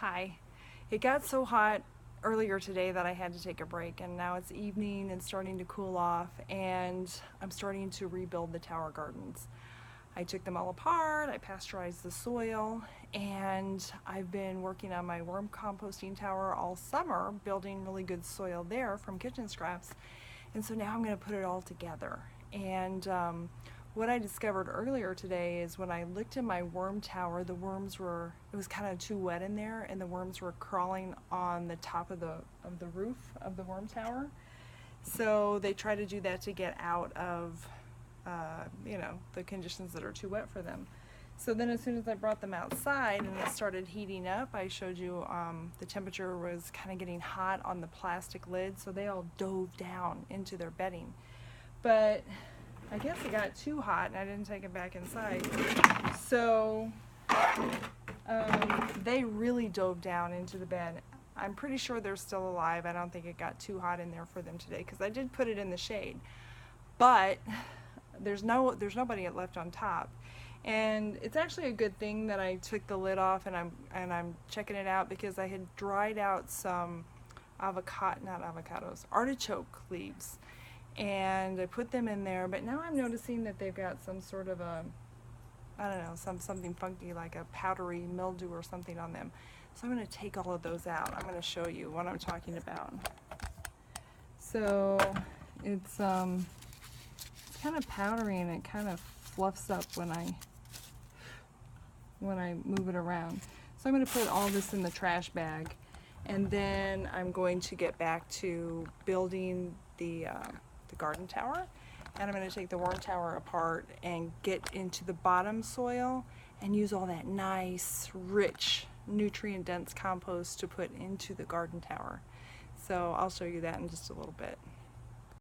Hi. It got so hot earlier today that I had to take a break, and now it's evening and starting to cool off, and I'm starting to rebuild the tower gardens. I took them all apart, I pasteurized the soil, and I've been working on my worm composting tower all summer, building really good soil there from kitchen scraps. And so now I'm going to put it all together. And what I discovered earlier today is when I looked in my worm tower, it was kind of too wet in there, and the worms were crawling on the top of the roof of the worm tower. So they try to do that to get out of the conditions that are too wet for them. So then as soon as I brought them outside and it started heating up, I showed you the temperature was kind of getting hot on the plastic lid, so they all dove down into their bedding. But I guess it got too hot and I didn't take it back inside. So they really dove down into the bed. I'm pretty sure they're still alive. I don't think it got too hot in there for them today because I did put it in the shade. But there's nobody left on top. And it's actually a good thing that I took the lid off and I'm checking it out because I had dried out some artichoke leaves, and I put them in there, but now I'm noticing that they've got some sort of something funky, like a powdery mildew or something on them. So I'm going to take all of those out. I'm going to show you what I'm talking about. So it's kind of powdery and it kind of fluffs up when I move it around. So I'm going to put all this in the trash bag, and then I'm going to get back to building the garden tower, and I'm going to take the worm tower apart and get into the bottom soil and use all that nice, rich, nutrient-dense compost to put into the garden tower. So I'll show you that in just a little bit.